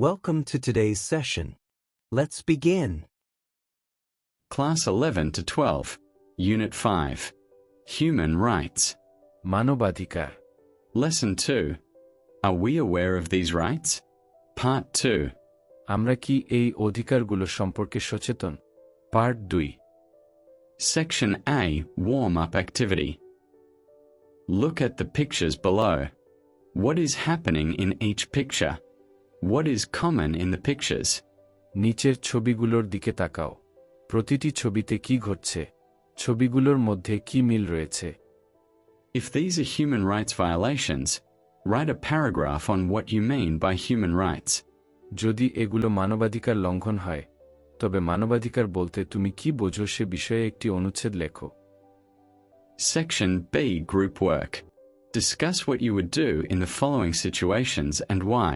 Welcome to today's session. Let's begin. Class 11 to 12, Unit 5, Human Rights. মানবাধিকার। Lesson 2. Are we aware of these rights? Part 2. আমরা কি এই অধিকারগুলো সম্পর্কে সচেতন? Part 2। Section A, Warm-up Activity. Look at the pictures below. What is happening in each picture? What is common in the pictures? নিচের ছবিগুলোর দিকে তাকাও। প্রতিটি ছবিতে কি ঘটছে? ছবিগুলোর মধ্যে কি মিল রয়েছে? If these are human rights violations, write a paragraph on what you mean by human rights. যদি এগুলো মানবাধিকার লঙ্ঘন হয়, তবে মানবাধিকার বলতে তুমি কি বোঝো সে বিষয়ে একটি অনুচ্ছেদ লেখো। Section B, Group Work. Discuss what you would do in the following situations and why.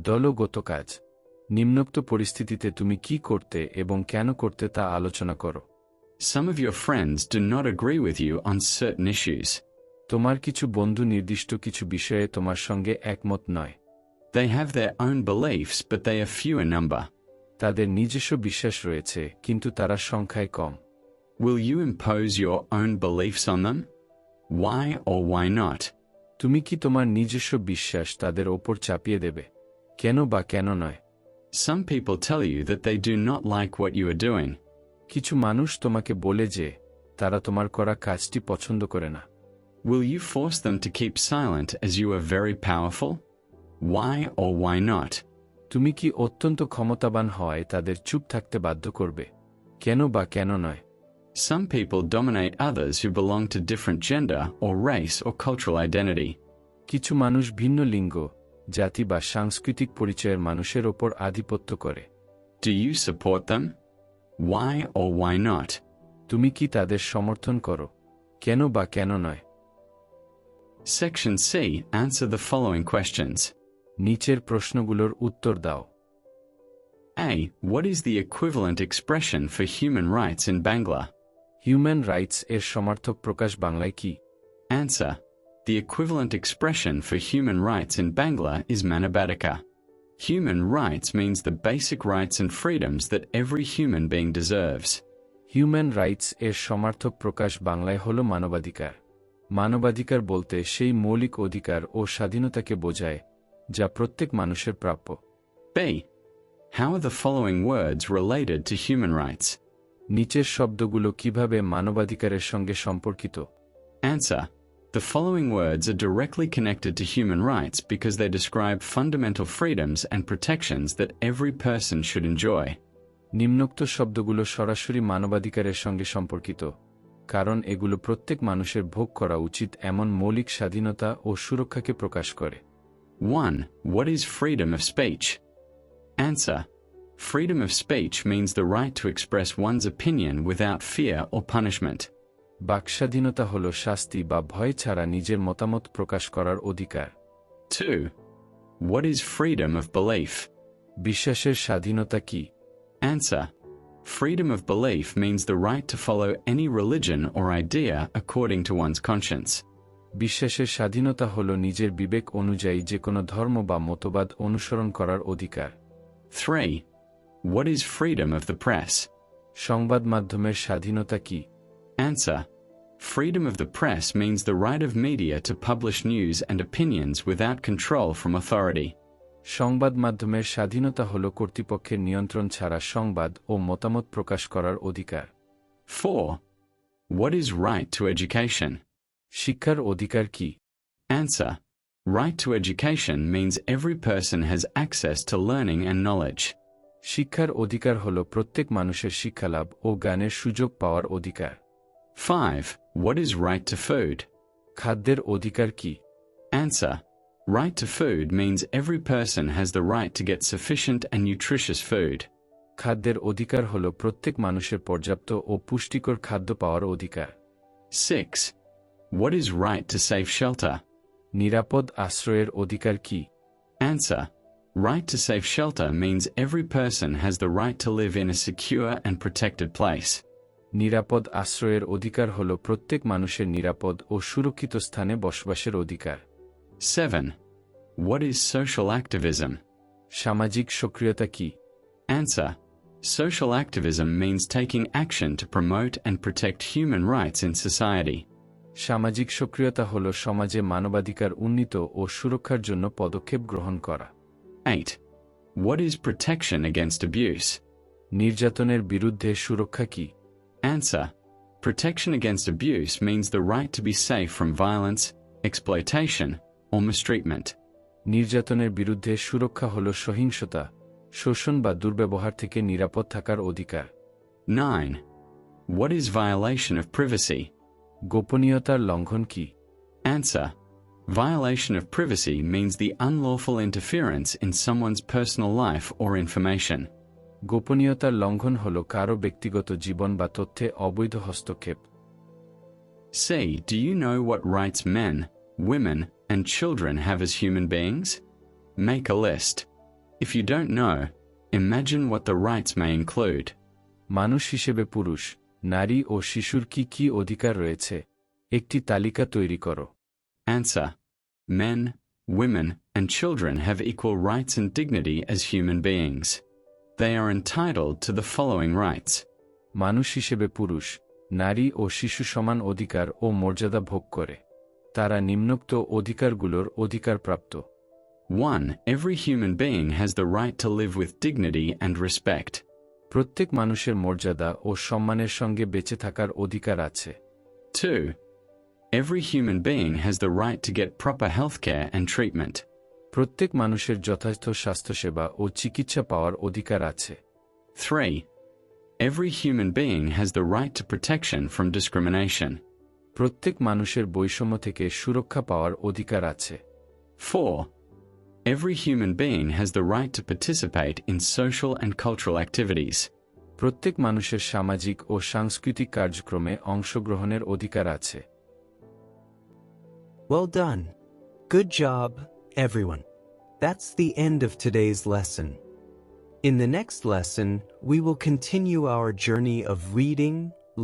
দলগত কাজ। নিম্নোক্ত পরিস্থিতিতে তুমি কি করতে এবং কেন করতে তা আলোচনা করো। Some of your friends do not agree with you on certain issues. তোমার কিছু বন্ধু নির্দিষ্ট কিছু বিষয়ে তোমার সঙ্গে একমত নয়। They have their own beliefs, but they are few in number. তাদের নিজস্ব বিশ্বাস রয়েছে, কিন্তু তারা সংখ্যায় কম। Will you impose your own beliefs on them? Why or why not? তুমি কি তোমার নিজস্ব বিশ্বাস তাদের ওপর চাপিয়ে দেবে? কেন বা কেন নয়? Some people tell you that they do not like what you are doing. কিছু মানুষ তোমাকে বলে যে তারা তোমার করা কাজটি পছন্দ করে না। Will you force them to keep silent as you are very powerful? Why or why not? তুমি কি অত্যন্ত ক্ষমতাবান হয় তাদের চুপ থাকতে বাধ্য করবে? কেন বা কেন নয়? Some people dominate others who belong to different gender or race or cultural identity. কিছু মানুষ ভিন্ন লিঙ্গ, জাতি বা সাংস্কৃতিক পরিচয়ের মানুষের ওপর আধিপত্য করে। Do you support them? Why or why not? তুমি কি তাদের সমর্থন করো? কেন বা কেন নয়? Section C. Answer the following questions. নিচের প্রশ্নগুলোর উত্তর দাও। A. What is the equivalent expression for human rights in Bangla? Human rights এর সমার্থক প্রকাশ বাংলায় কি? Answer. The equivalent expression for human rights in Bangla is Manabadika. Human rights means the basic rights and freedoms that every human being deserves. Human rights এর সমার্থক প্রকাশ বাংলায় হল মানবাধিকার। মানবাধিকার বলতে সেই মৌলিক অধিকার ও স্বাধীনতাকে বোঝায় যা প্রত্যেক মানুষের প্রাপ্য। B. How are the following words related to human rights? নিচের শব্দগুলো কিভাবে মানবাধিকারের সঙ্গে সম্পর্কিত? Answer. The following words are directly connected to human rights because they describe fundamental freedoms and protections that every person should enjoy. নিম্নোক্ত শব্দগুলো সরাসরি মানবাধিকারের সঙ্গে সম্পর্কিত, কারণ এগুলো প্রত্যেক মানুষের ভোগ করা উচিত এমন মৌলিক স্বাধীনতা ও সুরক্ষাকে প্রকাশ করে। 1. What is freedom of speech? Answer. Freedom of speech means the right to express one's opinion without fear or punishment. বাকস্বাধীনতা হল শাস্তি বা ভয় ছাড়া নিজের মতামত প্রকাশ করার অধিকার। 2. What is freedom of belief? বিশ্বাসের স্বাধীনতা কি? Answer. Freedom of belief means the right to follow any religion or idea according to one's conscience. বিশ্বাসের স্বাধীনতা হল নিজের বিবেক অনুযায়ী যে কোনো ধর্ম বা মতবাদ অনুসরণ করার অধিকার। 3. What is freedom of the press? সংবাদ মাধ্যমের স্বাধীনতা কি? Answer. Freedom of the press means the right of media to publish news and opinions without control from authority. সংবাদ মাধ্যমের স্বাধীনতা হল কর্তৃপক্ষের নিয়ন্ত্রণ ছাড়া সংবাদ ও মতামত প্রকাশ করার অধিকার। 4. What is right to education? শিক্ষার অধিকার কি? Answer. Right to education means every person has access to learning and knowledge. শিক্ষার অধিকার হল প্রত্যেক মানুষের শিক্ষালাভ ও জ্ঞানের সুযোগ পাওয়ার অধিকার। 5. What is right to food? খাদ্যের অধিকার কি? Answer. Right to food means every person has the right to get sufficient and nutritious food. খাদ্যের অধিকার হল প্রত্যেক মানুষের পর্যাপ্ত ও পুষ্টিকর খাদ্য পাওয়ার অধিকার। 6. What is right to safe shelter? নিরাপদ আশ্রয়ের অধিকার কি? Answer. Right to safe shelter means every person has the right to live in a secure and protected place. নিরাপদ আশ্রয়ের অধিকার হল প্রত্যেক মানুষের নিরাপদ ও সুরক্ষিত স্থানে বসবাসের অধিকার। 7. What is social activism? সামাজিক সক্রিয়তা কি? Answer. Social activism means taking action to promote and protect human rights in society. সামাজিক সক্রিয়তা হল সমাজে মানবাধিকার উন্নীত ও সুরক্ষার জন্য পদক্ষেপ গ্রহণ করা। 8. What is protection against abuse? নির্যাতনের বিরুদ্ধে সুরক্ষা কি? Answer. Protection against abuse means the right to be safe from violence, exploitation, or mistreatment. নির্যাতনের বিরুদ্ধে সুরক্ষা হল সহিংসতা, শোষণ বা দুর্ব্যবহার থেকে নিরাপদ থাকার অধিকার। 9. What is violation of privacy? গোপনীয়তার লঙ্ঘন কি? Answer. Violation of privacy means the unlawful interference in someone's personal life or information. গোপনীয়তার লঙ্ঘন হল কারো ব্যক্তিগত জীবন বা তথ্যে অবৈধ হস্তক্ষেপ। C. Do you know what rights men, women, and children have as human beings? Make a list. If you don't know, imagine what the rights may include. মানুষ হিসেবে পুরুষ, নারী ও শিশুর কি কি অধিকার রয়েছে? একটি তালিকা তৈরি করো। Answer. Men, women, and children have equal rights and dignity as human beings. They are entitled to the following rights. মানুষ হিসেবে পুরুষ, নারী ও শিশু সমান অধিকার ও মর্যাদা ভোগ করে। তারা নিম্নোক্ত অধিকারগুলোর অধিকারপ্রাপ্ত। 1. Every human being has the right to live with dignity and respect. প্রত্যেক মানুষের মর্যাদা ও সম্মানের সঙ্গে বেঁচে থাকার অধিকার আছে। 2. Every human being has the right to get proper healthcare and treatment. প্রত্যেক মানুষের যথাযথ স্বাস্থ্যসেবা ও চিকিৎসা পাওয়ার অধিকার আছে। 3. Every human being has the right to protection from discrimination. প্রত্যেক মানুষের বৈষম্য থেকে সুরক্ষা পাওয়ার অধিকার আছে। 4. Every human being has the right to participate in social and cultural activities. প্রত্যেক মানুষের সামাজিক ও সাংস্কৃতিক কার্যক্রমে অংশগ্রহণের অধিকার আছে। Well done. Good job, everyone. That's the end of today's lesson. In the next lesson, we will continue our journey of reading,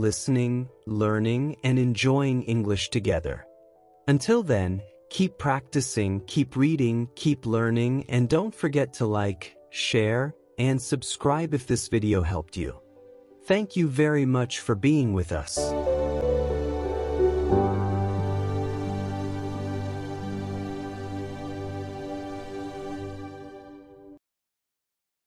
listening, learning, and enjoying English together. Until then, keep practicing, keep reading, keep learning, and don't forget to like, share, and subscribe if this video helped you. Thank you very much for being with us.